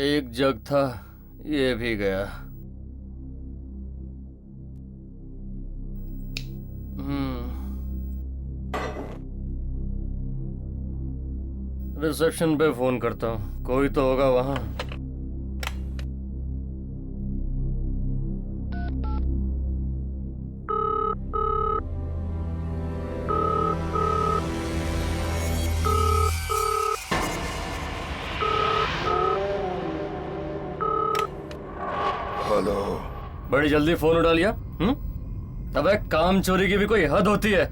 एक जग था, ये भी गया। रिसेप्शन पे फोन करता हूँ, कोई तो होगा वहां। हेलो। बड़ी जल्दी फोन उठा लिया। अबे काम चोरी की भी कोई हद होती है।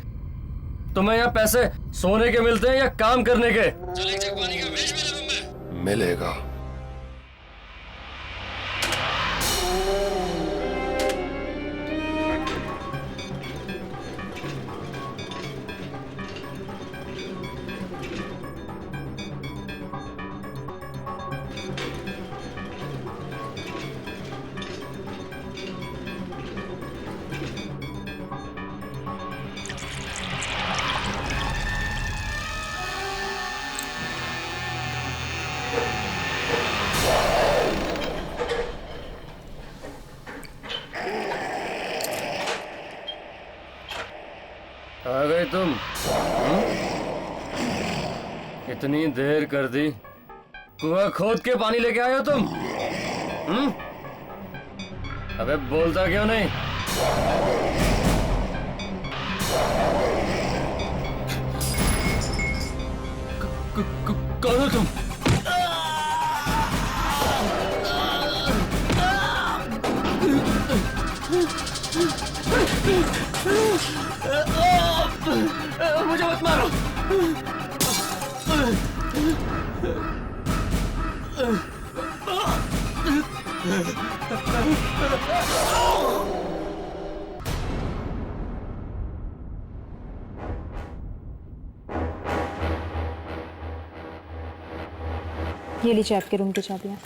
तुम्हें यहाँ पैसे सोने के मिलते हैं या काम करने के? चल एक जग पानी का भेज मेरे रूम में। मिलेगा। आ गए तुम? इतनी देर कर दी, कुआं खोद के पानी लेके आए हो तुम? अबे बोलता क्यों नहीं? कौन हो तुम? मुझे मत मारो। ये लीजिए आपके रूम की चाबियां।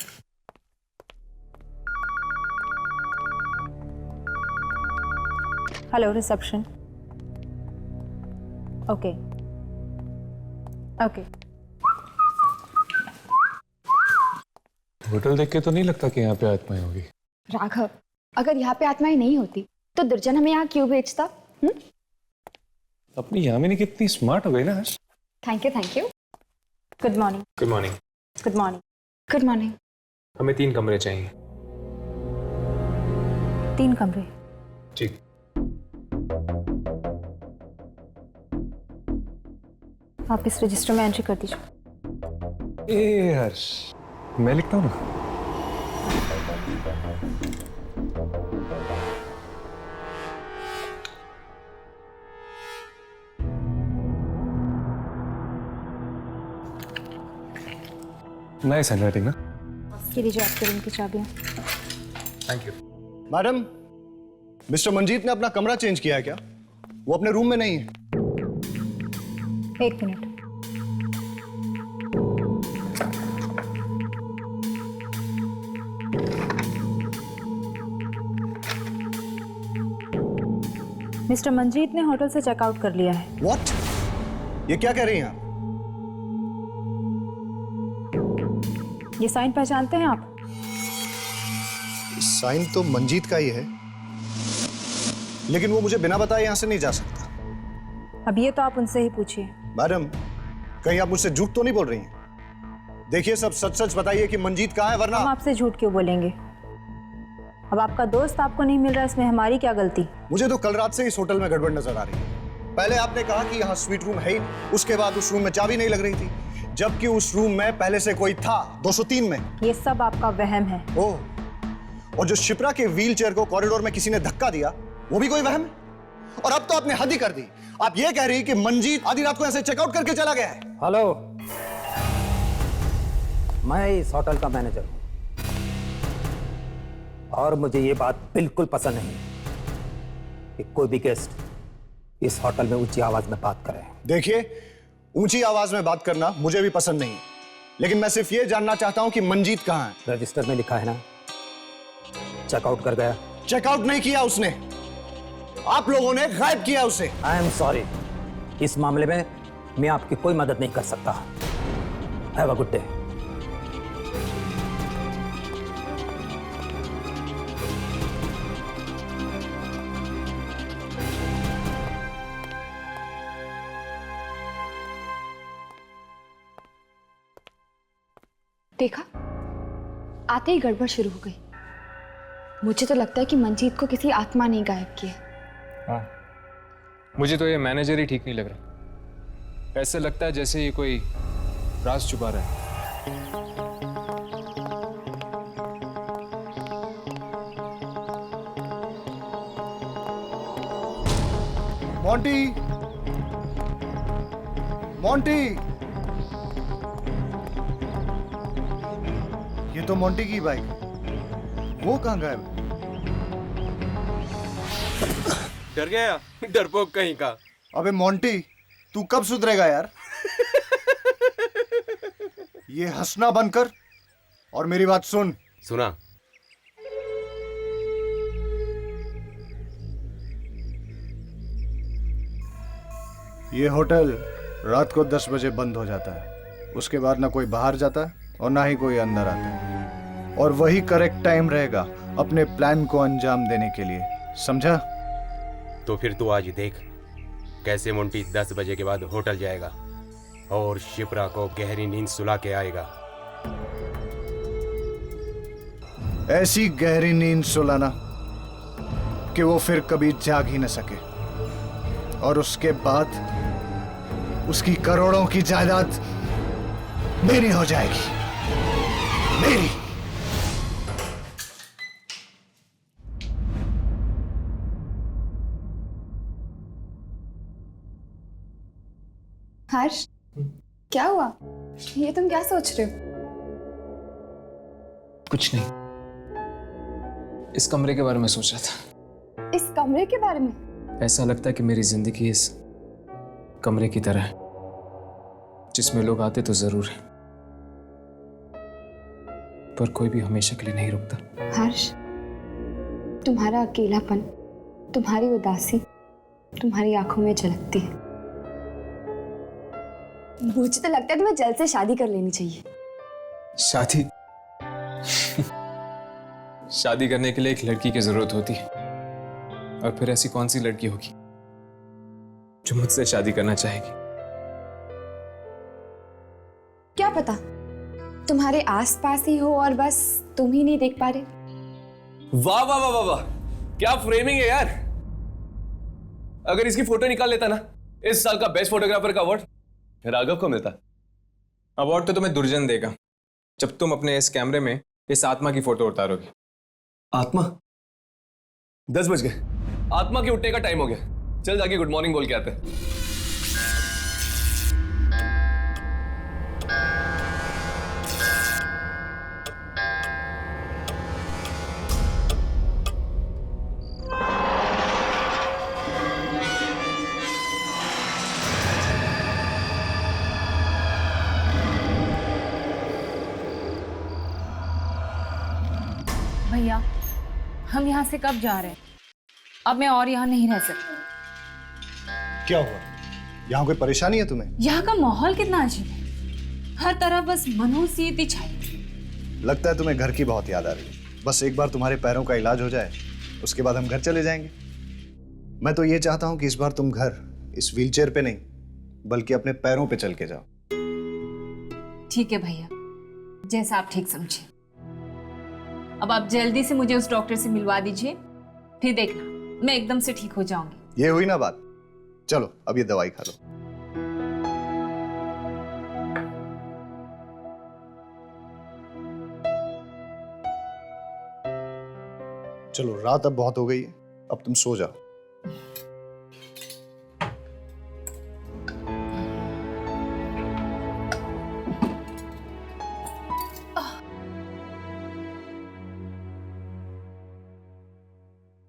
Hello reception. Okay okay. Hotel देख के तो नहीं लगता कि यहाँ पे आत्माएं होगी। राघव, अगर यहाँ पे आत्माएं नहीं होती तो दुर्जन हमें यहाँ क्यों भेजता? अपनी यामिनी कितनी स्मार्ट हो गई ना आज। Thank you thank you. Good morning. Good morning. Good morning. Good morning. हमें 3 कमरे चाहिए। 3 कमरे? ठीक। आप इस रजिस्टर में एंट्री कर दीजिए। ए हर्ष, मैं लिखता हूँ ना। नाइस हैंडराइटिंग ना। ये लीजिए आपके रूम की चाबियां। Thank you. Madam, mister Manjeet ने अपना कमरा चेंज किया है क्या? वो अपने रूम में नहीं है। 1 मिनट। मिस्टर मंजीत ने होटल से चेकआउट कर लिया है। व्हाट? ये क्या कह रही हैं आप? ये साइन पहचानते हैं आप? साइन तो मंजीत का ही है, लेकिन वो मुझे बिना बताए यहां से नहीं जा सकता। अब ये तो आप उनसे ही पूछिए। मैडम, कहीं आप मुझसे झूठ तो नहीं बोल रही हैं? देखिए, सब सच सच बताइए कि मंजीत कहाँ है, वरना हम आपसे झूठ क्यों बोलेंगे? अब आपका दोस्त आपको नहीं मिल रहा, इसमें हमारी क्या गलती? मुझे तो कल रात से इस होटल में गड़बड़ नजर आ रही है। पहले आपने कहा कि यहाँ स्वीट रूम है ही, उसके बाद उस रूम में चाबी नहीं लग रही थी, जबकि उस रूम में पहले से कोई था 203 में। ये सब आपका वहम है। ओह, और जो शिप्रा के व्हील चेयर को कॉरिडोर में किसी ने धक्का दिया, वो भी कोई वहम है? और अब तो आपने हद ही कर दी। आप ये कह रही कि मंजीत आधी रात को ऐसे चेकआउट करके चला गया है? हेलो, मैं इस होटल का मैनेजर हूं और मुझे ये बात बिल्कुल पसंद नहीं कि कोई भी गेस्ट इस होटल में ऊंची आवाज में बात करे। देखिए, ऊंची आवाज में बात करना मुझे भी पसंद नहीं है, लेकिन मैं सिर्फ ये जानना चाहता हूं कि मंजीत कहां है। रजिस्टर में लिखा है ना चेकआउट कर गया। चेकआउट नहीं किया उसने, आप लोगों ने गायब किया उसे। आई एम सॉरी, इस मामले में मैं आपकी कोई मदद नहीं कर सकता। Have a good day. देखा, आते ही गड़बड़ शुरू हो गई। मुझे तो लगता है कि मंजीत को किसी आत्मा ने गायब किया। हाँ, मुझे तो ये मैनेजर ही ठीक नहीं लग रहा। ऐसा लगता है जैसे ये कोई राज छुपा रहा है। मोंटी, मोंटी, ये तो मोंटी की बाइक, वो कहाँ गायब? डर गया, डरपोक कहीं का। अबे मोंटी, तू कब सुधरेगा यार? ये हंसना बंद कर और मेरी बात सुन। सुना। ये होटल रात को 10 बजे बंद हो जाता है। उसके बाद ना कोई बाहर जाता है और ना ही कोई अंदर आता है, और वही करेक्ट टाइम रहेगा अपने प्लान को अंजाम देने के लिए, समझा? तो फिर तू आज देख कैसे मोंटी 10 बजे के बाद होटल जाएगा और शिप्रा को गहरी नींद सुला के आएगा। ऐसी गहरी नींद सुलाना कि वो फिर कभी जाग ही न सके, और उसके बाद उसकी करोड़ों की जायदाद मेरी हो जाएगी, मेरी। हर्ष, क्या हुआ? ये तुम क्या सोच रहे हो? कुछ नहीं, इस कमरे के बारे में सोच रहा था। इस कमरे के बारे में? ऐसा लगता है कि मेरी जिंदगी इस कमरे की तरह है, जिसमें लोग आते तो जरूर है, पर कोई भी हमेशा के लिए नहीं रुकता। हर्ष, तुम्हारा अकेलापन, तुम्हारी उदासी तुम्हारी आंखों में झलकती है। मुझे तो लगता है तुम्हें जल्द से शादी कर लेनी चाहिए। शादी? शादी करने के लिए एक लड़की की जरूरत होती है, और फिर ऐसी कौन सी लड़की होगी जो मुझसे शादी करना चाहेगी? क्या पता तुम्हारे आसपास ही हो और बस तुम ही नहीं देख पा रहे। वाह वाह वाह वाह वाह, क्या फ्रेमिंग है यार। अगर इसकी फोटो निकाल लेता ना, इस साल का बेस्ट फोटोग्राफर का अवार्ड राघव को मिलता। अवार्ड तो तुम्हें दुर्जन देगा जब तुम अपने इस कैमरे में इस आत्मा की फोटो उतारोगे। आत्मा? 10 बज गए। आत्मा के उठने का टाइम हो गया, चल जाके गुड मॉर्निंग बोल के आते हैं। भैया, हम यहाँ से कब जा रहे हैं? अब मैं और यहाँ नहीं रह सकती। क्या हुआ? यहाँ कोई परेशानी है तुम्हें? यहाँ का माहौल कितना अजीब है, हर तरफ बस मनहूसियत छाई। लगता है तुम्हें घर की बहुत याद आ रही है। बस एक बार तुम्हारे पैरों का इलाज हो जाए, उसके बाद हम घर चले जाएंगे। मैं तो ये चाहता हूँ कि इस बार तुम घर इस व्हीलचेयर पे नहीं, बल्कि अपने पैरों पे चल के जाओ। ठीक है भैया, जैसा आप ठीक समझे। अब आप जल्दी से मुझे उस डॉक्टर से मिलवा दीजिए, फिर देखना मैं एकदम से ठीक हो जाऊंगी। ये हुई ना बात। चलो अब ये दवाई खा लो। चलो, रात अब बहुत हो गई है, अब तुम सो जाओ।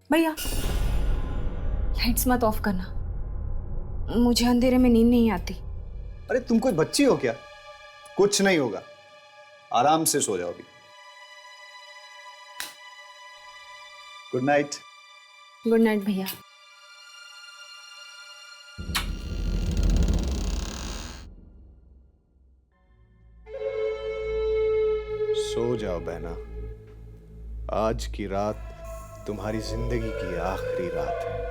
भैया, लाइट्स मत ऑफ करना, मुझे अंधेरे में नींद नहीं आती। अरे तुम कोई बच्ची हो क्या? कुछ नहीं होगा, आराम से सो जाओ अभी। Good night. गुड नाइट भैया। सो जाओ बहना, आज की रात तुम्हारी जिंदगी की आखिरी रात है।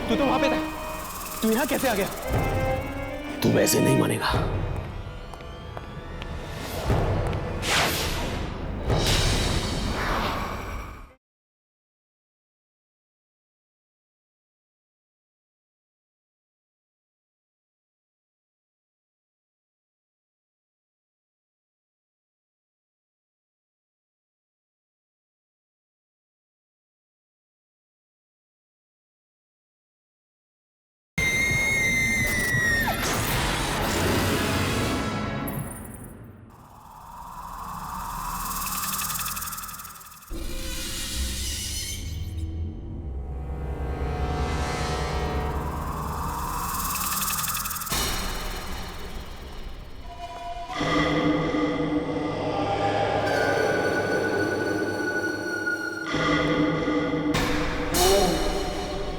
तू तो वहां पे था, तू यहां कैसे आ गया? तू वैसे नहीं मानेगा।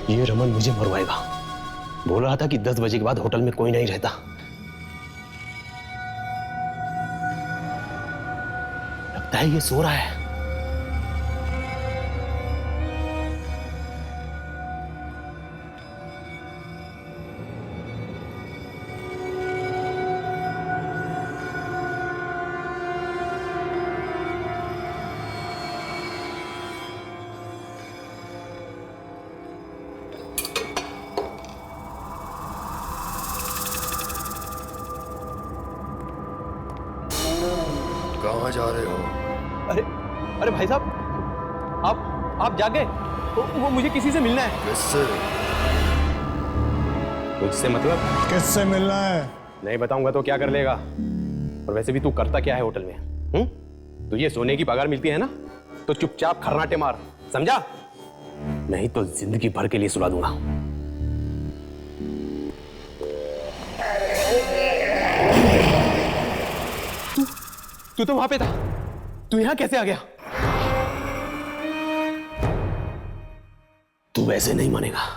ये रमन मुझे मरवाएगा। बोल रहा था कि 10 बजे के बाद होटल में कोई नहीं रहता। लगता है ये सो रहा है। कहाँ जा रहे हो? अरे अरे भाई साहब, आप जागे। वो मुझे किसी से मिलना है। किससे? मुझसे मतलब? किससे मिलना है? नहीं बताऊंगा तो क्या कर लेगा? और वैसे भी तू करता क्या है होटल में? तुझे सोने की पगार मिलती है ना, तो चुपचाप खर्राटे मार, समझा? नहीं तो जिंदगी भर के लिए सुला दूंगा। तू तो वहां पे था, तू यहां कैसे आ गया? तू वैसे नहीं मानेगा।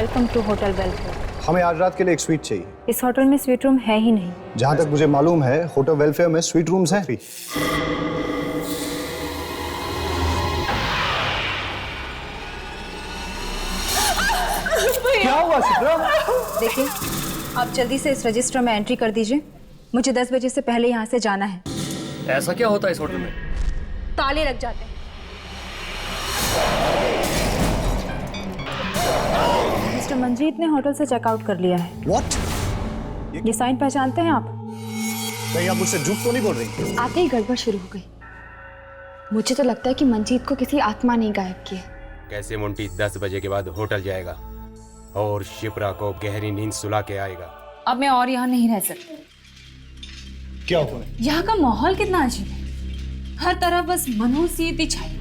Welcome to hotel welfare. हमें आज रात के लिए एक स्वीट चाहिए। इस होटल में स्वीट रूम है ही नहीं। जहाँ तक मुझे मालूम है होटल वेलफेयर में स्वीट रूम्स हैं। क्या हुआ शिप्रा? देखिए, आप जल्दी से इस रजिस्टर में एंट्री कर दीजिए। मुझे 10 बजे से पहले यहाँ से जाना है। ऐसा क्या होता है इस होटल में? ताले लग जाते हैं। मिस्टर मंजीत ने होटल से चेकआउट कर लिया है। What? ये साइन पहचानते हैं आप? कहीं आप मुझसे झूठ तो नहीं बोल रही? आते ही गड़बड़ शुरू हो गई। मुझे तो लगता है कि मंजीत को किसी आत्मा ने गायब किया। कैसे मुंटी 10 बजे के बाद होटल जाएगा और शिप्रा को गहरी नींद सुला के आएगा। अब मैं और यहाँ नहीं रह सकती। क्या हुआ? यहाँ का माहौल कितना अजीब है। हर तरफ बस मनहूसियत छाई।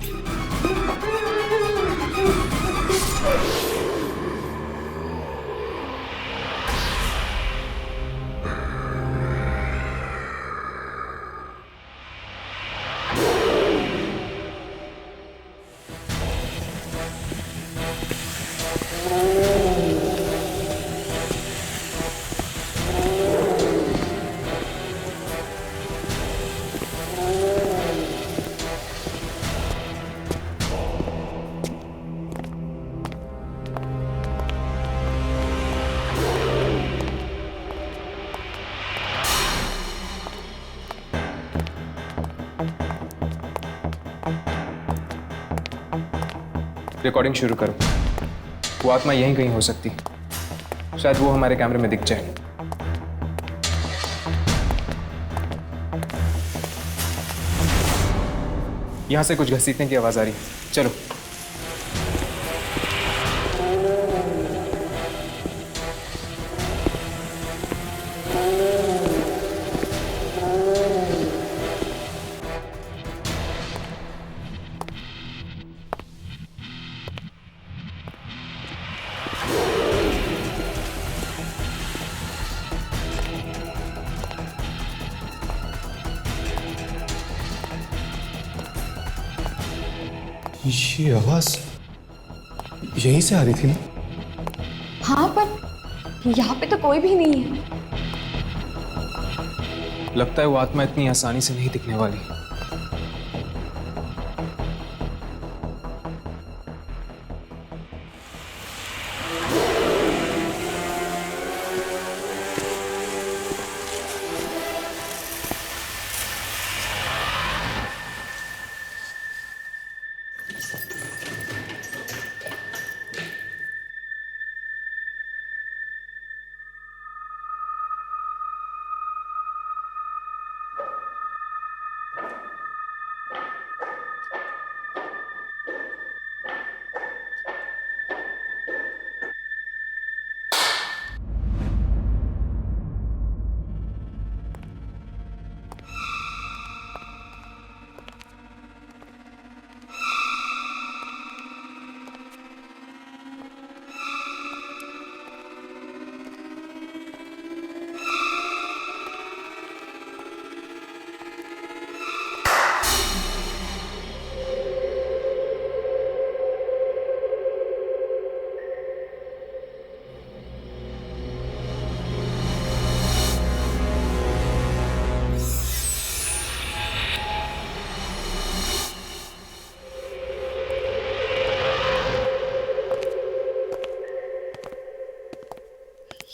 रिकॉर्डिंग शुरू करो। वो आत्मा यहीं कहीं हो सकती, शायद वो हमारे कैमरे में दिख जाए। यहां से कुछ घसीटने की आवाज आ रही है। चलो। ये आवाज यहीं से आ रही थी ना? हाँ, पर यहाँ पे तो कोई भी नहीं है। लगता है वो आत्मा इतनी आसानी से नहीं दिखने वाली।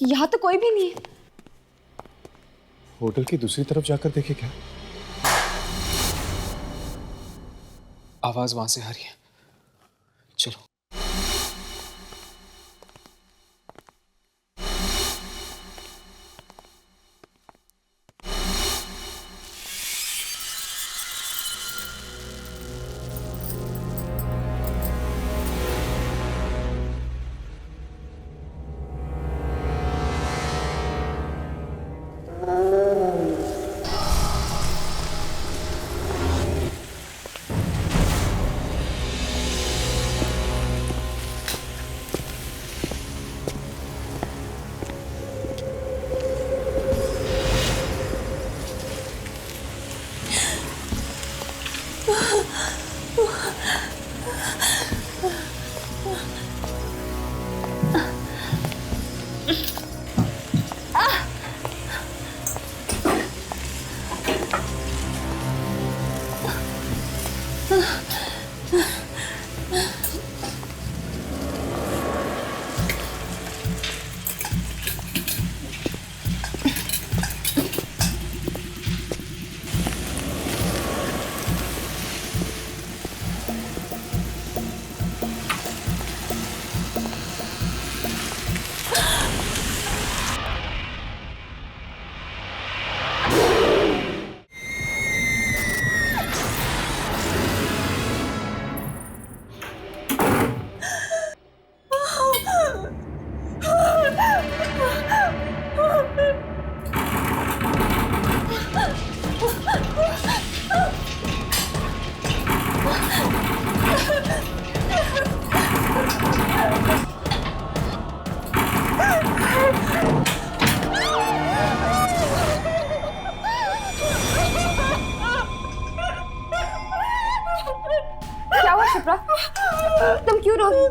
यहाँ तो कोई भी नहीं है। होटल की दूसरी तरफ जाकर देखे क्या? आवाज वहां से आ रही है। चलो। क्या हुआ शिप्रा? तुम क्यों रो रही हो?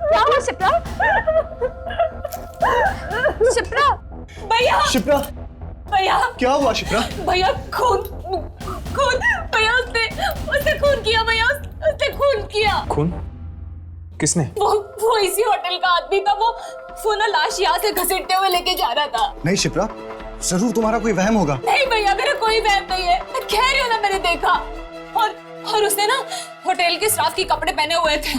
क्या हुआ शिप्रा? शिप्रा! भैया शिप्रा, भैया क्या हुआ शिप्रा? भैया खून खून भैया उसने खून किया भैया उसने खून किया। खून? किसने? वो इसी होटल का आदमी था। वो ना लाश यहाँ से घसीटते हुए लेके जा रहा था। नहीं शिप्रा, जरूर तुम्हारा कोई वहम होगा। नहीं भैया मेरा कोई वहम नहीं है, मैं कह रही हूँ ना मैंने देखा। और उसने ना होटल के स्टाफ के कपड़े पहने हुए थे।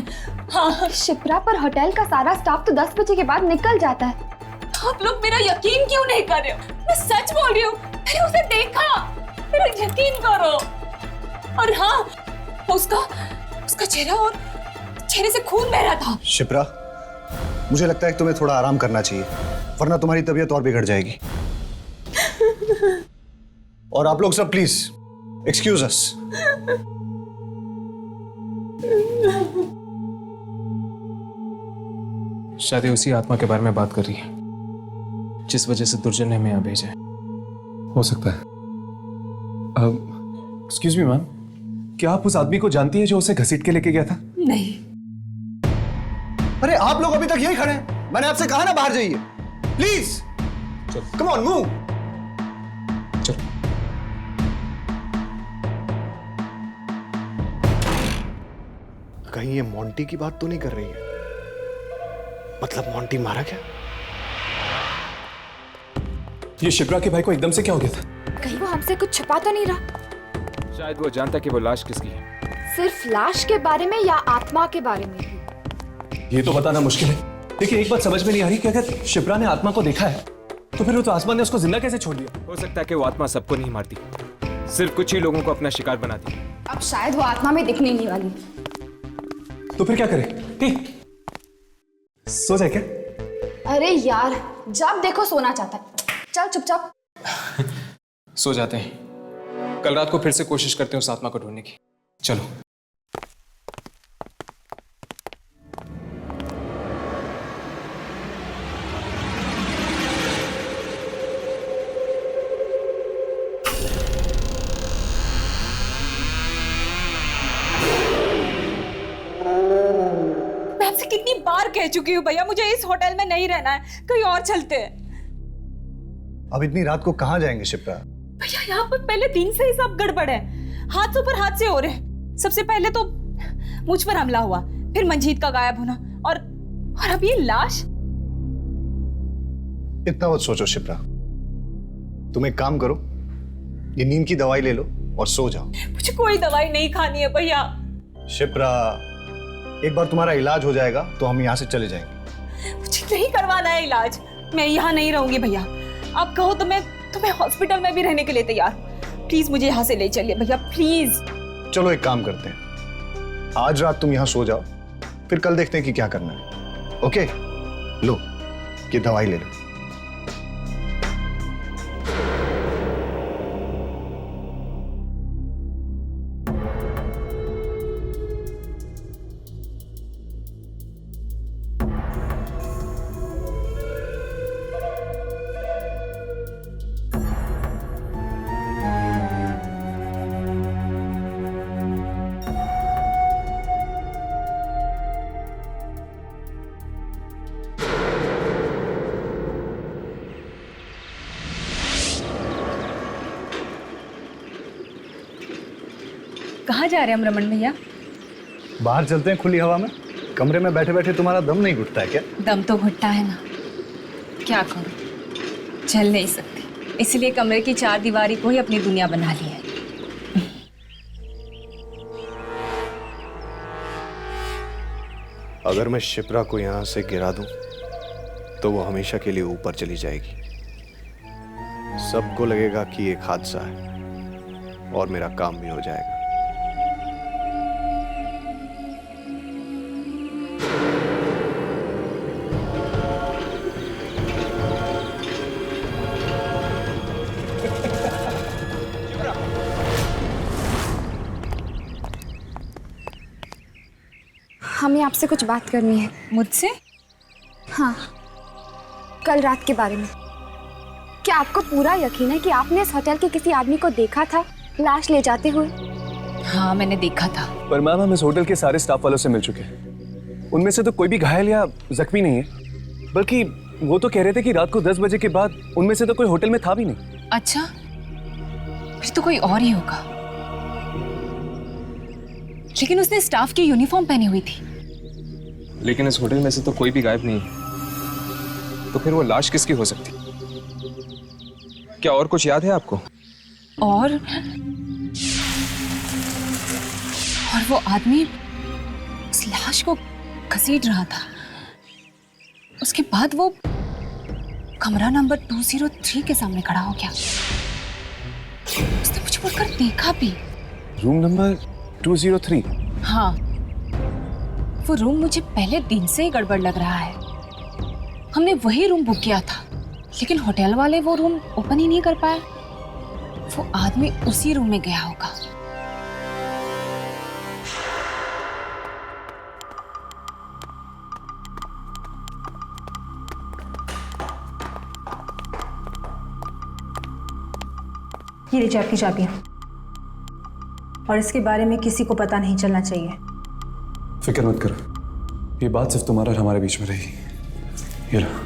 हाँ शिप्रा, पर होटल का सारा स्टाफ तो 10 बजे के बाद निकल जाता है। आप लोग मेरा यकीन क्यों नहीं कर रहे हो? मैं सच बोल रही हूँ, मैंने उसे देखा, मेरा यकीन करो। और हाँ, उसका चेहरा और चेहरे से खून बह रहा था। शिप्रा, मुझे लगता है कि तुम्हें थोड़ा आराम करना चाहिए, वरना तुम्हारी तबीयत और बिगड़ जाएगी। और आप लोग सब प्लीज एक्सक्यूज अस। शायद ये उसी आत्मा के बारे में बात कर रही है जिस वजह से दुर्जन ने हमें यहाँ भेजा है। हो सकता है। एक्सक्यूज मी मैम, क्या आप उस आदमी को जानती हैं जो उसे घसीट के लेके गया था? नहीं। अरे आप लोग अभी तक यही खड़े हैं, मैंने आपसे कहा ना बाहर जाइए। Please come on move. चलो। कहीं ये मोंटी की बात तो नहीं कर रही है? मतलब मोंटी मारा क्या? ये शिप्रा के भाई को एकदम से क्या हो गया था? कहीं वो हमसे कुछ छुपा तो नहीं रहा? शायद वो जानता कि वो लाश किसकी है। सिर्फ लाश के बारे में या आत्मा के बारे में भी? ये तो बताना मुश्किल है। देखिए, एक बात समझ में नहीं आ रही कि अगर शिप्रा ने आत्मा को देखा है तो फिर वो तो आसमान ने उसको जिंदा कैसे छोड़ दिया? हो सकता है कि वो आत्मा सबको नहीं मारती, सिर्फ कुछ ही लोगों को अपना शिकार बनाती। अब शायद वो आत्मा में दिखने नहीं वाली। तो फिर क्या करें? सो जाए क्या? अरे यार, जब देखो सोना चाहता है। चल चुपचाप सो जाते हैं। कल रात को फिर से कोशिश करते हैं उस आत्मा को ढूंढने की। चलो। मैं आपसे कितनी बार कह चुकी हूँ भैया, मुझे इस होटल में नहीं रहना है, कहीं और चलते हैं। अब इतनी रात को कहाँ जाएंगे शिप्रा? भैया यहाँ पर पहले दिन से ही सब गड़बड़ है, हादसों पर हादसे हो रहे हैं। सबसे पहले तो मुझ पर हमला हुआ, फिर मंजीत का गायब होना, और अब ये लाश। इतना मत सोचो शिप्रा, तुम एक काम करो, ये नींद की दवाई ले लो और सो जाओ। मुझे कोई दवाई नहीं खानी है भैया। शिप्रा, एक बार तुम्हारा इलाज हो जाएगा तो हम यहाँ से चले जाएंगे। मुझे नहीं करवाना है इलाज, मैं यहाँ नहीं रहूंगी भैया। आप कहो तो मैं तुम्हें हॉस्पिटल में भी रहने के लिए तैयार हूँ। प्लीज मुझे यहाँ से ले चलिए भैया, प्लीज। चलो एक काम करते हैं, आज रात तुम यहाँ सो जाओ, फिर कल देखते हैं कि क्या करना है। ओके, लो ये दवाई ले लो। कहाँ जा रहे हैं हम रमन भैया? बाहर चलते हैं खुली हवा में। कमरे में बैठे बैठे तुम्हारा दम नहीं घुटता है क्या? दम तो घुटता है ना, क्या करूं, चल नहीं सकती, इसलिए कमरे की चार दीवारी को ही अपनी दुनिया बना ली है। अगर मैं शिप्रा को यहां से गिरा दूं तो वो हमेशा के लिए ऊपर चली जाएगी। सबको लगेगा कि एक हादसा है और मेरा काम भी हो जाएगा। हमें आपसे कुछ बात करनी है। मुझसे? हाँ, कल रात के बारे में। क्या आपको पूरा यकीन है कि आपने इस होटल के किसी आदमी को देखा था लाश ले जाते हुए? हाँ, मैंने देखा था। पर मैम, हम इस होटल के सारे स्टाफ वालों से मिल चुके हैं। उनमें से तो कोई भी घायल या जख्मी नहीं है, बल्कि वो तो कह रहे थे कि रात को 10 बजे के बाद उनमें से तो कोई होटल में था भी नहीं। अच्छा, फिर तो कोई और ही होगा। लेकिन उसने स्टाफ की यूनिफॉर्म पहनी हुई थी। लेकिन इस होटल में से तो कोई भी गायब नहीं है, तो फिर वो लाश किसकी हो सकती? क्या और कुछ याद है आपको? और वो आदमी उस लाश को घसीट रहा था। उसके बाद वो कमरा नंबर 203 के सामने खड़ा हो गया। उसने मुझे मुड़कर देखा भी। Room number 203? हाँ, वो रूम मुझे पहले दिन से ही गड़बड़ लग रहा है। हमने वही रूम बुक किया था, लेकिन होटल वाले वो रूम ओपन ही नहीं कर पाए। वो आदमी उसी रूम में गया होगा। ये लीजिए आपकी चाबियां, और इसके बारे में किसी को पता नहीं चलना चाहिए। फिक्र मत करो, ये बात सिर्फ तुम्हारा और हमारे बीच में रहेगी। ये लो।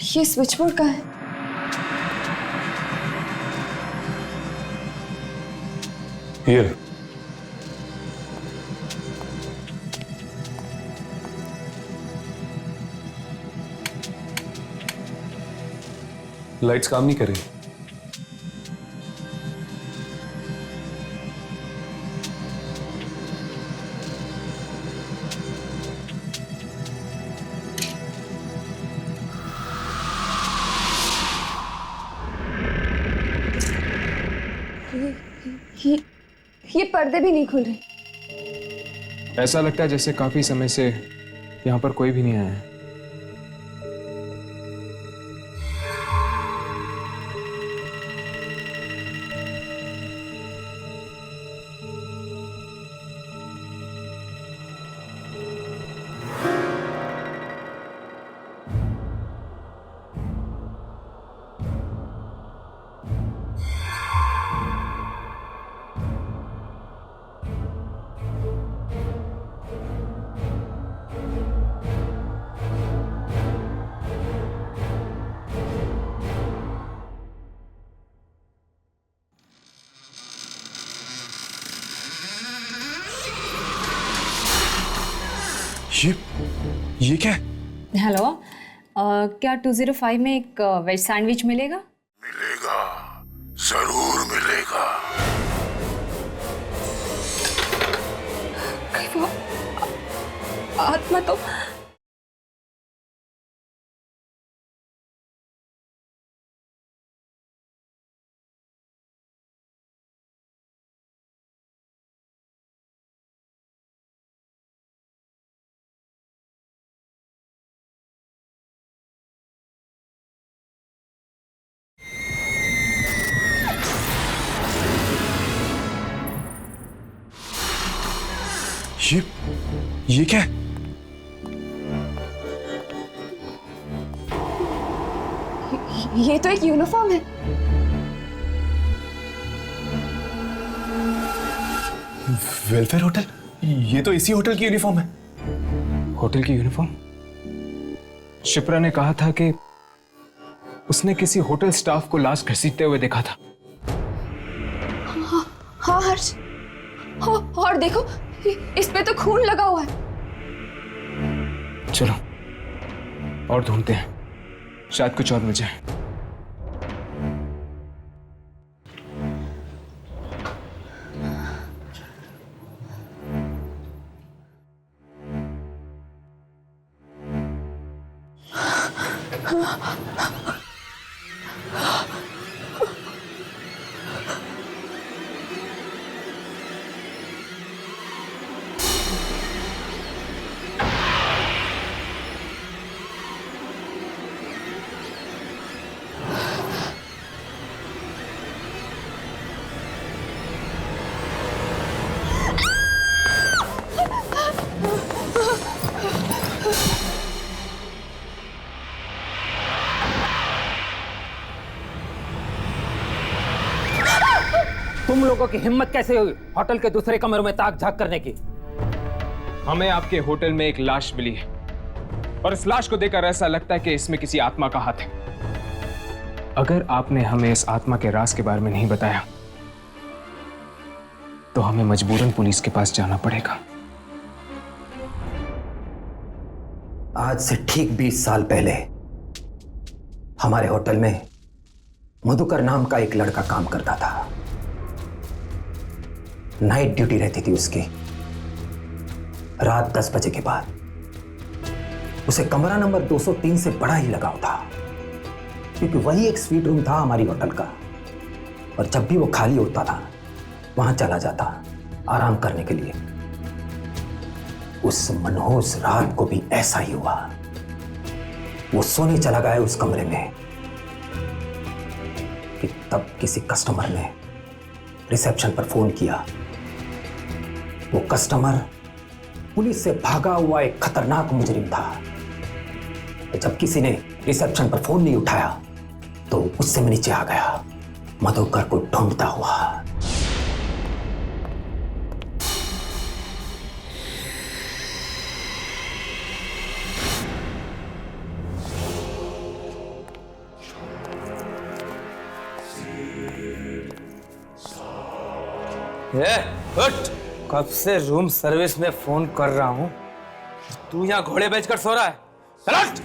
ये स्विच बोर्ड का है। ये लाइट्स काम नहीं कर रही। ये पर्दे भी नहीं खुल रहे। ऐसा लगता है जैसे काफी समय से यहाँ पर कोई भी नहीं आया है। ये क्या है? हेलो, क्या 205 में एक वेज सैंडविच मिलेगा? मिलेगा, जरूर मिलेगा। कहीं वो आत्मा तो ये क्या है? ये तो एक यूनिफॉर्म है। Welfare hotel? ये तो इसी होटल की यूनिफॉर्म है। होटल की यूनिफॉर्म? शिप्रा ने कहा था कि उसने किसी होटल स्टाफ को लाश घसीटते हुए देखा था। हाँ हर्ष, और देखो इस पे तो खून लगा हुआ है। चलो और ढूंढते हैं, शायद कुछ और मिल जाए। तुम लोगों की हिम्मत कैसे हुई होटल के दूसरे कमरों में ताक झांक करने की? हमें आपके होटल में एक लाश मिली है और इस लाश को देखकर ऐसा लगता है कि इसमें किसी आत्मा का हाथ है। अगर आपने हमें इस आत्मा के राज के बारे में नहीं बताया तो हमें मजबूरन पुलिस के पास जाना पड़ेगा। आज से ठीक 20 साल पहले हमारे होटल में मधुकर नाम का एक लड़का काम करता था। नाइट ड्यूटी रहती थी उसकी। रात 10 बजे के बाद उसे कमरा नंबर 203 से बड़ा ही लगाव था, क्योंकि वही एक स्वीट रूम था हमारी होटल का। और जब भी वो खाली होता था वहां चला जाता आराम करने के लिए। उस मनहूस रात को भी ऐसा ही हुआ। वो सोने चला गया उस कमरे में कि तब किसी कस्टमर ने रिसेप्शन पर फोन किया। वो कस्टमर पुलिस से भागा हुआ एक खतरनाक मुजरिम था। जब किसी ने रिसेप्शन पर फोन नहीं उठाया तो उससे मैं नीचे आ गया मधुकर को ढूंढता हुआ। हट! कब से रूम सर्विस में फोन कर रहा हूं, तू यहाँ घोड़े बेचकर सो रहा है। चल!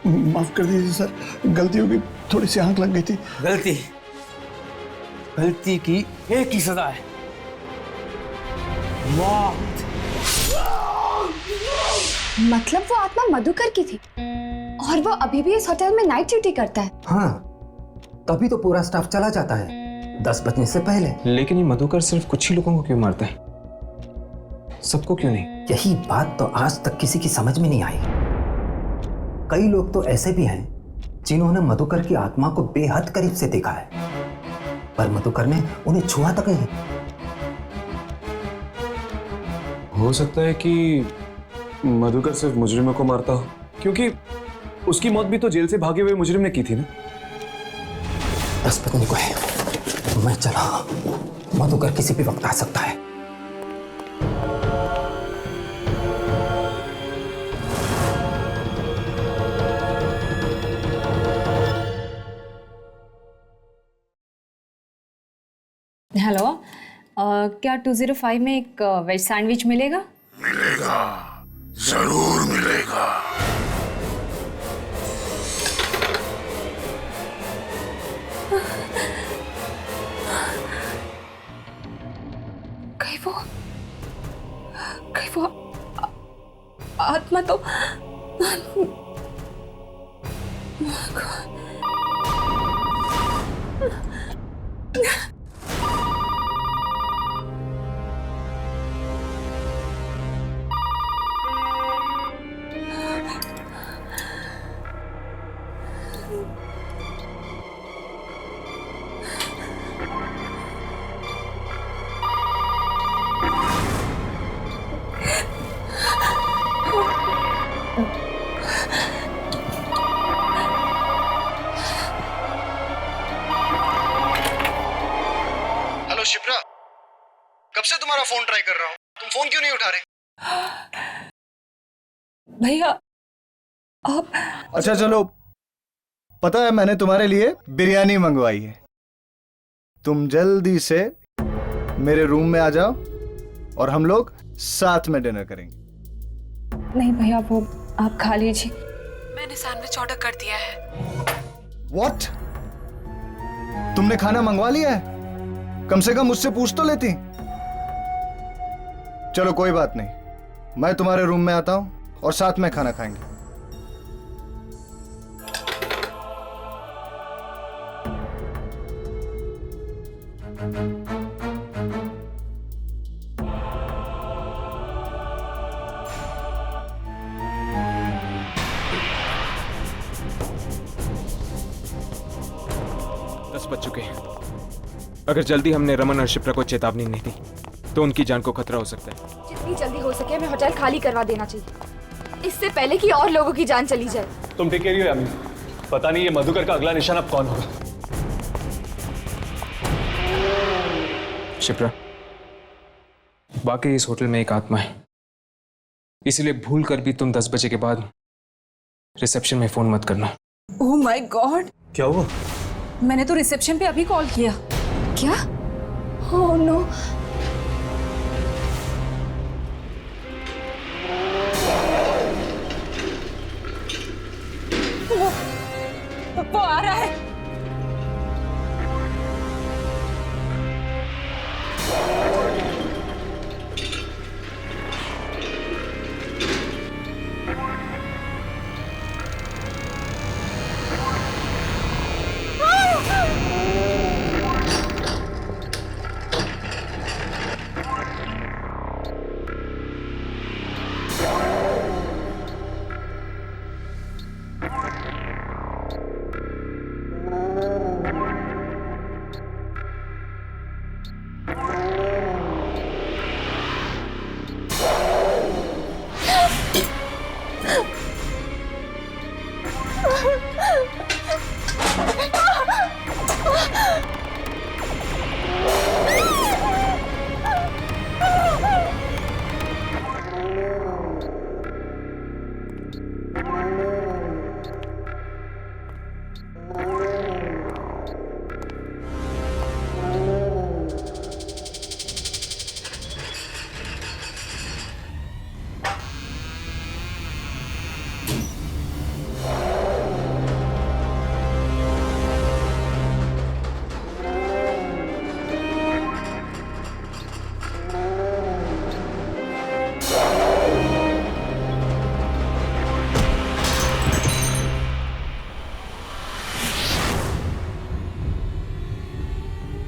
माफ कर दीजिए सर, गलती होगी, थोड़ी सी आंख लग गई थी। गलती की एक ही सजा है, मौत। मतलब वो आत्मा मधुकर की थी और वो अभी भी इस होटल में नाइट ड्यूटी करता है। हाँ, तभी तो पूरा स्टाफ चला जाता है 10 बजने से पहले। लेकिन ये मधुकर सिर्फ कुछ ही लोगों को क्यों मारता है, सबको क्यों नहीं? यही बात तो आज तक किसी की समझ में नहीं आई। कई लोग तो ऐसे भी हैं जिन्होंने मधुकर की आत्मा को बेहद करीब से देखा है, पर मधुकर ने उन्हें छुआ तक नहीं। हो सकता है कि मधुकर सिर्फ मुजरिमों को मारता हो, क्योंकि उसकी मौत भी तो जेल से भागे हुए मुजरिम ने की थी ना। 10 बजने को है, मैं चला। मधुकर किसी भी वक्त आ सकता है। हेलो, क्या 205 में एक वेज सैंडविच मिलेगा? मिलेगा, जरूर मिलेगा। कहीं वो आत्मा तो शिप्रा, कब से तुम्हारा फोन ट्राई कर रहा हूँ, तुम फोन क्यों नहीं उठा रहे? भैया आप अच्छा चलो, पता है मैंने तुम्हारे लिए बिरयानी मंगवाई है। तुम जल्दी से मेरे रूम में आ जाओ और हम लोग साथ में डिनर करेंगे। नहीं भैया, वो आप खा लीजिए, मैंने सैंडविच ऑर्डर कर दिया है। What? तुमने खाना मंगवा लिया है? कम से कम मुझसे पूछ तो लेती। चलो कोई बात नहीं, मैं तुम्हारे रूम में आता हूं और साथ में खाना खाएंगे। बच चुके हैं। अगर जल्दी हमने रमन और शिप्रा को चेतावनी नहीं दी तो उनकी जान को खतरा हो सकता है। जितनी जल्दी हो सके हमें होटल खाली करवा देना चाहिए, इससे पहले कि और लोगों की जान चली जाए। तुम ठीक कह रही हो यामिनी, पता नहीं ये मधुकर का अगला निशान अब कौन होगा। शिप्रा, वाकई इस होटल में एक आत्मा है, इसलिए भूल कर भी तुम 10 बजे के बाद रिसेप्शन में फोन मत करना। ओह माय गॉड, क्या हुआ? मैंने तो रिसेप्शन पे अभी कॉल किया। क्या? ओह नो, वो आ रहा है।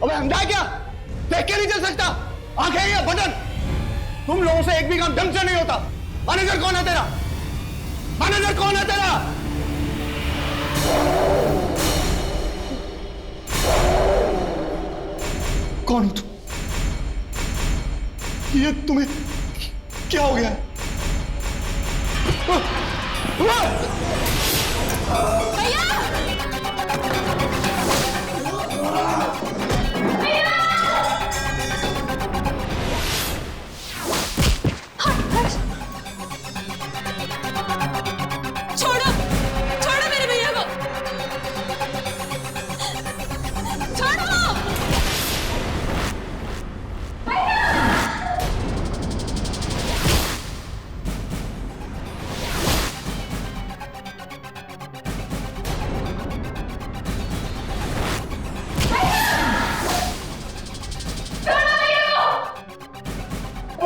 अबे अंधा क्या? देख के नहीं चल सकता? आंखें या बटन? तुम लोगों से एक भी काम ढंग से नहीं होता। मैनेजर कौन है तेरा? मैनेजर कौन है तेरा? कौन हो तुम? ये तुम्हें क्या हो गया? छोड़ो, छोड़ो मेरे भैया को, छोड़ो।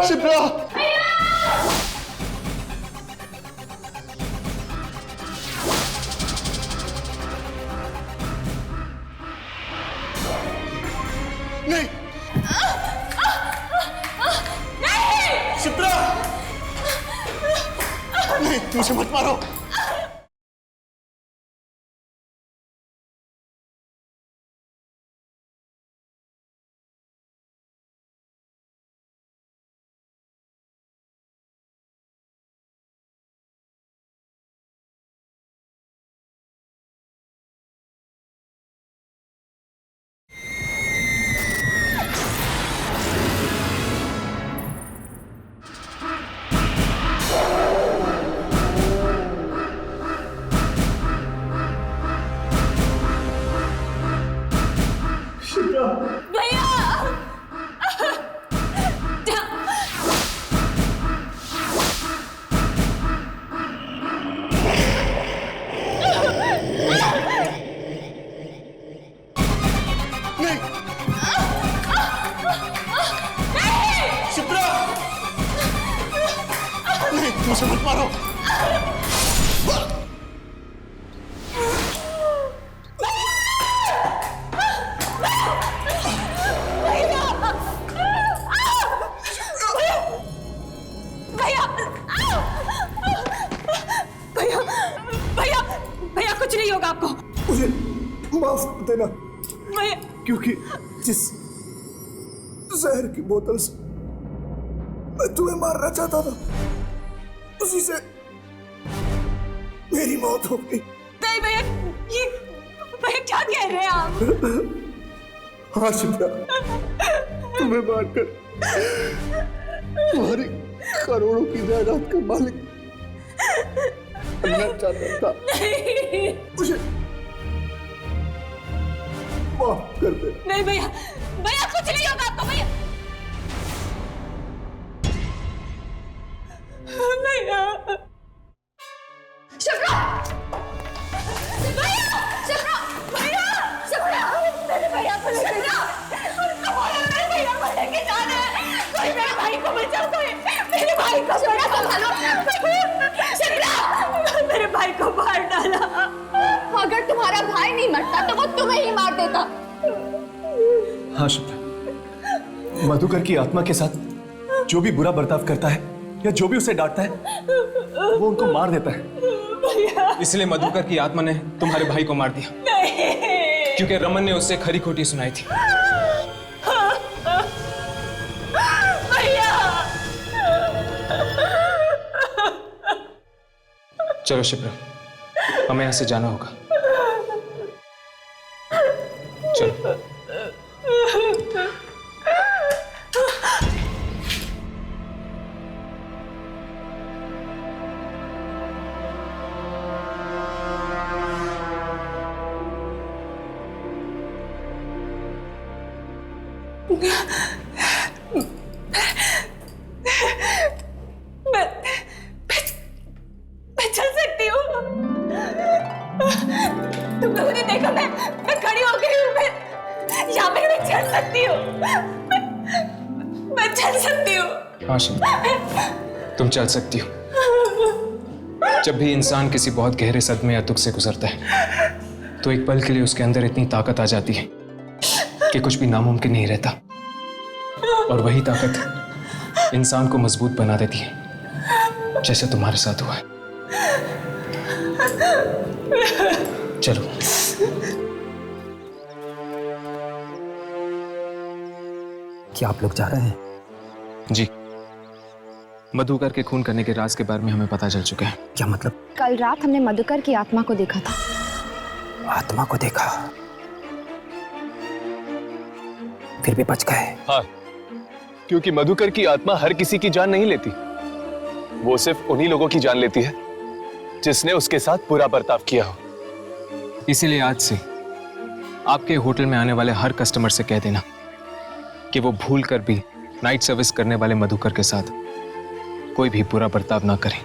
शिप्रा! नहीं! शिप्रा! नहीं, मुझे मत मारो। भैया शिप्रा नहीं, मुझे मत मारो। भैया कुछ नहीं होगा आपको। मुझे माफ कर देना भैया क्योंकि जिस जहर की बोतल से मैं तुम्हें मारना चाहता था उसी से मेरी मौत हो गई। नहीं भैया, ये भैया क्या कह रहे हैं आप? हाँ शिप्रा, तुम्हें मारकर तुम्हारी करोड़ों की जायदाद का मालिक बनना चाहता था। मुझे माफ कर दे। नहीं भैया, भैया कुछ नहीं होगा आपको। भैया भैया शिप्रा, भैया शिप्रा, भैया शिप्रा, मेरे भैया को लेके जा। मेरे भैया को लेके जाना है। कोई मेरे भाई को बचाओ, कोई मेरे भाई को छोड़ा संभालो। शिप्रा, मेरे भाई को मार डाला। अगर तुम्हारा भाई नहीं मरता तो वो तुम्हें ही मार देता। हाँ शिप्रा, मधुकर की आत्मा के साथ जो भी बुरा बर्ताव करता है या जो भी उसे डांटता है वो उनको मार देता है। इसलिए मधुकर की आत्मा ने तुम्हारे भाई को मार दिया। नहीं। क्योंकि रमन ने उससे खरी खोटी सुनाई थी। भैया चलो शिप्रा, हमें यहाँ से जाना होगा। चलो। मैं चल सकती हूँ। तुमने मुझे देखा, मैं खड़ी हो गई हूँ। मैं यहाँ पे मैं चल सकती हूँ। मैं चल सकती हूँ। हाँ शिप्रा, तुम चल सकती हो। जब भी इंसान किसी बहुत गहरे सदमे या दुख से गुजरता है तो एक पल के लिए उसके अंदर इतनी ताकत आ जाती है कि कुछ भी नामुमकिन नहीं रहता। और वही ताकत इंसान को मजबूत बना देती है, जैसे तुम्हारे साथ हुआ है। चलो। क्या आप लोग जा रहे हैं? जी, मधुकर के खून करने के राज के बारे में हमें पता चल चुका है। क्या मतलब? कल रात हमने मधुकर की आत्मा को देखा था। आत्मा को देखा? फिर भी बच गए? हाँ, क्योंकि मधुकर की आत्मा हर किसी की जान नहीं लेती। वो सिर्फ उन्हीं लोगों की जान लेती है जिसने उसके साथ बुरा बर्ताव किया हो। इसीलिए आज से आपके होटल में आने वाले हर कस्टमर से कह देना कि वो भूल कर भी नाइट सर्विस करने वाले मधुकर के साथ कोई भी बुरा बर्ताव ना करें।